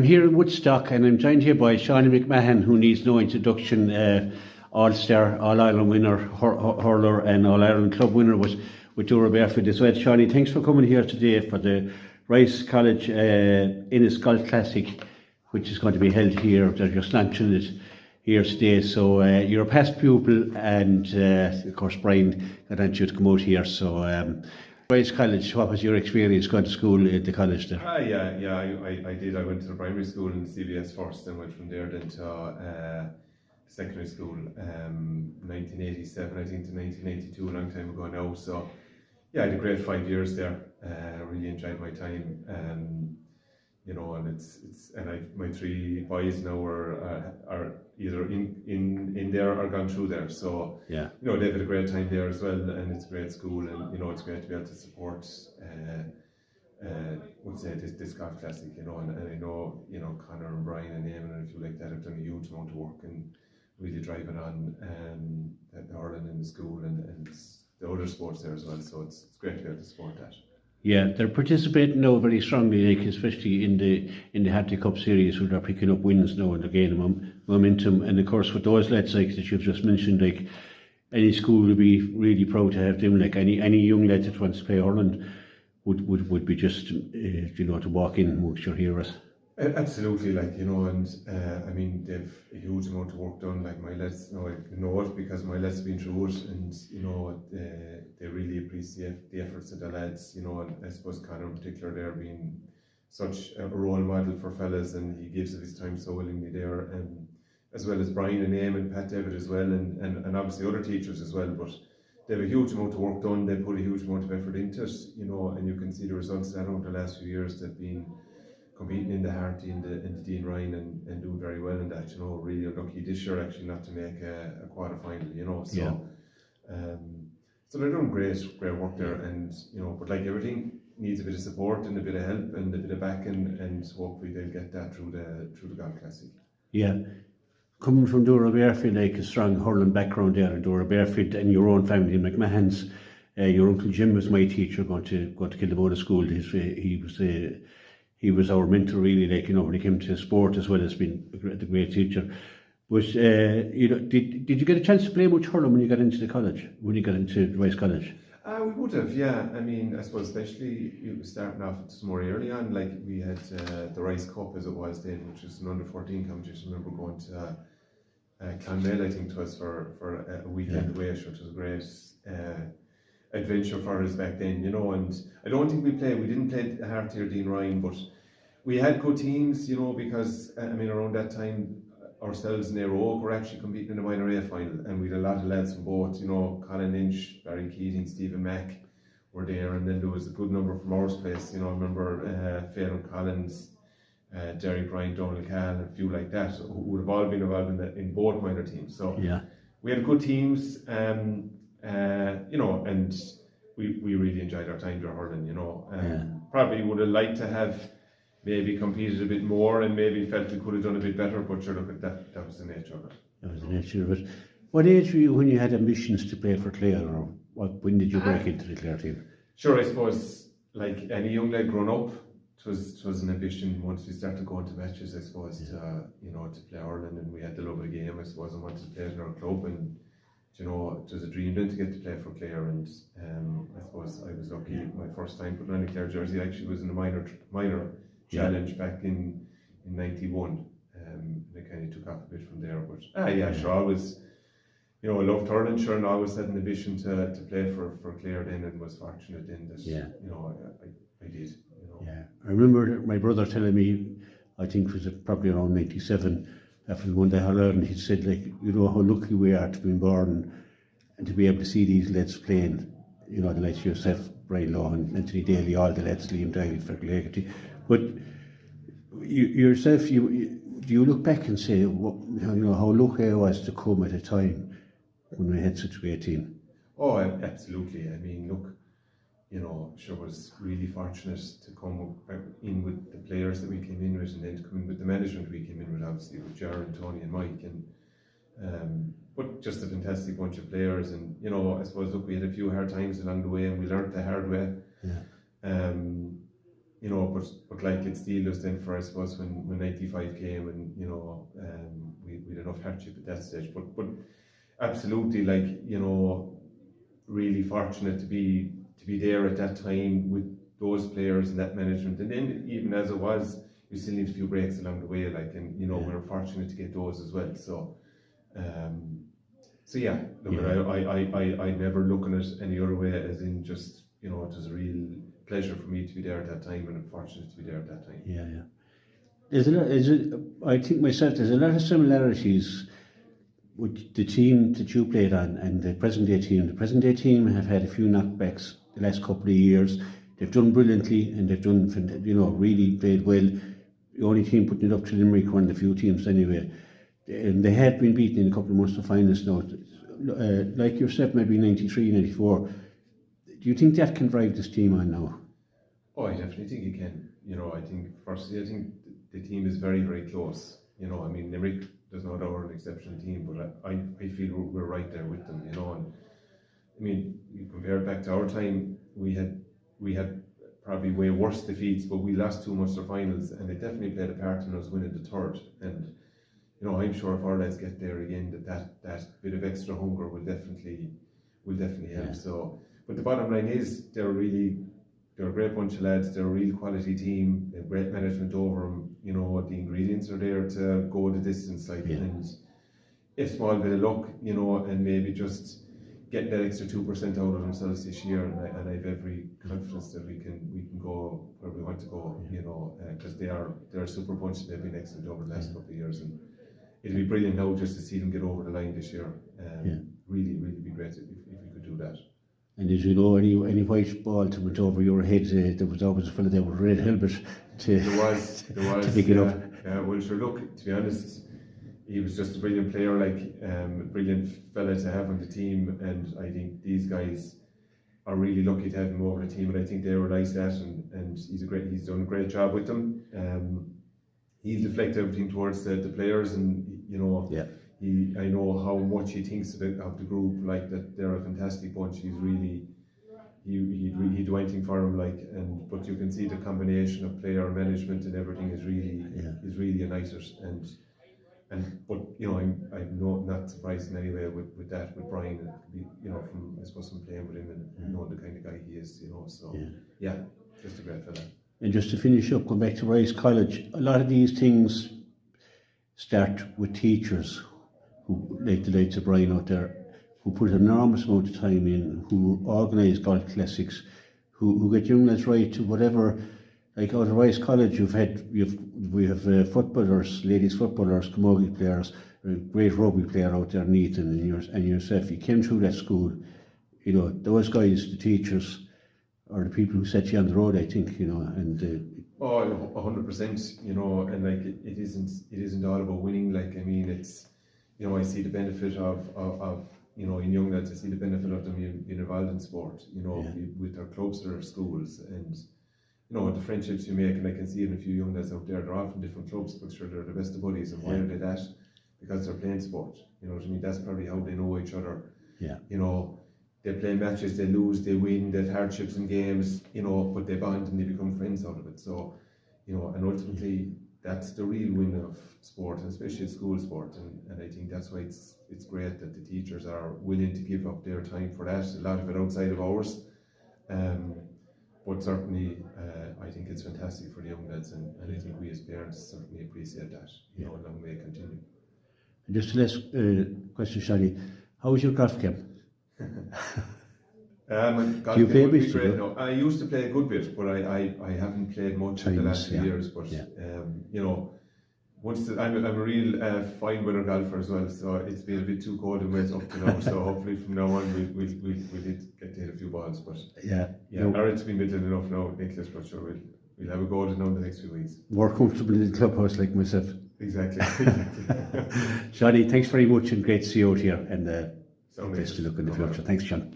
I'm here in Woodstock and I'm joined here by Seanie Mcmahon, who needs no introduction, All-Star, All-Ireland winner, hurler and All-Ireland club winner with Dora Barefoot as well. Seanie, thanks for coming here today for the Rice College Innis Golf Classic, which is going to be held here. They're just launching it here today. So you're a past pupil and of course Brian got on you to come out here. So Rice College, what was your experience going to school at the college there? I did. I went to the primary school in CBS first, and went from there then to secondary school, 1987 I think to 1982, a long time ago now. So yeah, I had a great 5 years there. I really enjoyed my time. You know, and my three boys now are either in there or gone through there. So yeah, you know, they've had a great time there as well, and it's a great school, and you know, it's great to be able to support would say this golf classic, you know, and I know, you know, Conor and Brian and Eamon and a few like that have done a huge amount of work and really driving on the hurling in the school and the other sports there as well. So it's great to be able to support that. Yeah, they're participating now very strongly, like especially in the Hattie Cup series, where they're picking up wins now and they're gaining momentum. And of course, with those lads like that you've just mentioned, like any school would be really proud to have them. Like any young lad that wants to play hurling would be just you know, to walk in amongst your heroes. Absolutely, like, you know, and I mean, they've a huge amount of work done. Like my lads, I know it because my lads have been through it, and you know, they really appreciate the efforts of the lads. You know, and I suppose Conor in particular, there being such a role model for fellas, and he gives of his time so willingly there, and as well as Brian and Eamon and Pat David as well, and obviously other teachers as well. But they have a huge amount of work done. They put a huge amount of effort into it, you know, and you can see the results of that over the last few years. They've been competing in the Harty in the Dean Ryan and doing very well in that, you know. Really lucky this year actually not to make a quarter final, you know. So yeah. So they're doing great work there, and you know, but like everything needs a bit of support and a bit of help and a bit of backing, and hopefully they'll get that through the Golf Classic. Yeah. Coming from Dora Barefoot, like a strong hurling background there in Dora Barefoot, and your own family in McMahon's, your uncle Jim was my teacher going to Kildaboda School. He was our mentor, really, like, you know, when it came to sport as well as being a great teacher. But you know, did you get a chance to play much hurling when you got into the college, when you got into Rice College? We would have, yeah. I mean, I suppose especially you was starting off just more early on. Like we had the Rice Cup as it was then, which was an under-14 competition. I remember going to Clonmel, I think it was for a weekend away, so it was a great adventure for us back then, you know. And I don't think we didn't play Harty or Dean Ryan, but we had good teams, you know, because I mean, around that time ourselves and Éire Óg were actually competing in the minor A final, and we had a lot of lads from both, you know, Colin Lynch, Barry Keating, Stephen Mack were there, and then there was a good number from our place, you know. I remember Phelan Collins, Derry Bryant, Donald Cahill, and a few like that, who would have all been involved in both minor teams. So yeah, we had good teams, you know, and we really enjoyed our time there hurling, you know. Probably would have liked to have maybe competed a bit more and maybe felt we could have done a bit better, but sure, look at that was the nature of it. That was the nature of it. What age were you when you had ambitions to play for Clare, or when did you break into the Clare team? Sure, I suppose like any young lad growing up, it was an ambition once we started going to matches, I suppose, to, you know, to play hurling, and we had the love of the game, I suppose, and wanted to play it in our club, and you know, it was a dream then to get to play for Clare, and I suppose I was lucky. My first time putting on a Clare jersey actually was in the minor challenge back in 91, and it kind of took off a bit from there. But sure, I was, you know, I loved hurling, sure, and I always had an ambition to play for Clare then, and was fortunate then that you know, I did, you know. Yeah, I remember my brother telling me, I think it was probably around 97, after the one day I learned, he said, like, you know how lucky we are to be born and to be able to see these lads playing, you know, the likes of yourself, Brian Law and Anthony Daly, all the lads, Liam Doyle, Fergal. But yourself, do you look back and say, you know, how lucky I was to come at a time when we had such a great team? Oh, absolutely. I mean, look, you know, sure, was really fortunate to come in with the players that we came in with, and then to come in with the management we came in with, obviously, with Jared, Tony and Mike, and but just a fantastic bunch of players. And you know, I suppose, look, we had a few hard times along the way, and we learnt the hard way. you know, but like it's Steelers then for, I suppose, when 95 came, and you know, we had enough hardship at that stage, but absolutely, like, you know, really fortunate to be there at that time with those players and that management. And then even as it was, you still need a few breaks along the way, like, and you know, we were fortunate to get those as well. So yeah, look, I never look at it any other way, as in just, you know, it was a real pleasure for me to be there at that time, and I'm fortunate to be there at that time. I think myself, there's a lot of similarities with the team that you played on and the present day team. The present day team have had a few knockbacks the last couple of years. They've done brilliantly, and they've done, you know, really played well. The only team putting it up to Limerick, one of the few teams anyway. And they have been beaten in a couple of Munster finals now. Like yourself, maybe 93, 94. Do you think that can drive this team on now? Oh, I definitely think it can. You know, I think firstly, I think the team is very, very close. You know, I mean, Limerick, there's no doubt, an exceptional team, but I feel we're right there with them. You know, and I mean, you compare it back to our time, we had probably way worse defeats, but we lost 2 Munster finals, and it definitely played a part in us winning the third. And you know, I'm sure if our lads get there again, that bit of extra hunger will definitely help. Yeah. So, but the bottom line is, they're a great bunch of lads. They're a real quality team. They have great management over them. You know, the ingredients are there to go the distance, like, and a small bit of luck, you know, and maybe just getting that extra 2% out of themselves this year, and I have every confidence that we can go where we want to go, you know, because they're a super bunch. They've been excellent over the last couple of years, and it'll be brilliant now just to see them get over the line this year. Really be great if we could do that. And as you know, any white ball that went over your head, there was always a fella there with a red helmet to pick it up. Well, sure, look, to be honest, he was just a brilliant player, like a brilliant fella to have on the team, and I think these guys are really lucky to have him over the team, and I think they realise that, and he's done a great job with them. He'll deflect everything towards the players, and you know, I know how much he thinks of the group, like that they're a fantastic bunch. He'd do anything for him, like, but you can see the combination of player management and everything is really united, but you know, I'm not surprised in any way with Brian, you know, from playing with him and knowing the kind of guy he is, you know. So just a great fella. And just to finish up, going back to Rice College, a lot of these things start with teachers who, like the likes of Brian out there, who put an enormous amount of time in, who organise golf classics, who get young lads right to whatever. Like out of Rice College, we have footballers, ladies footballers, camogie players, a great rugby player out there, Nathan, and yourself. You came through that school, you know, those guys, the teachers, are the people who set you on the road, I think, you know, and 100%, you know, and like it isn't all about winning. Like, I mean, it's, you know, I see the benefit of you know, in young lads, I see the benefit of them being involved in sport, you know, with their clubs or their schools, and you know, the friendships you make, and I can see in a few young lads out there, they're all from different clubs, but sure, they're the best of buddies. And why are they that? Because they're playing sport. You know what I mean? That's probably how they know each other. Yeah. You know, they play matches, they lose, they win, they have hardships in games, you know, but they bond and they become friends out of it. So, you know, and ultimately, that's the real win of sport, and especially school sport. And I think that's why it's great that the teachers are willing to give up their time for that. A lot of it outside of hours. But certainly, I think it's fantastic for the young lads, and I think we as parents certainly appreciate that. You know, and long may it continue. And just the last question, Shani, how was your golf game? Do you play a bit? Great. No, I used to play a good bit, but I haven't played much in the last few years. But you know, I'm a real fine weather golfer as well, so it's been a bit too cold and wet up to now. So hopefully from now on we did get to hit a few balls, but it's been middling enough now, Nicholas. But sure, we'll have a go at it now in the next few weeks. More comfortable in the clubhouse, like myself. Exactly. Shani, thanks very much, and great to see you out here, and best to look in the future. Thanks, John.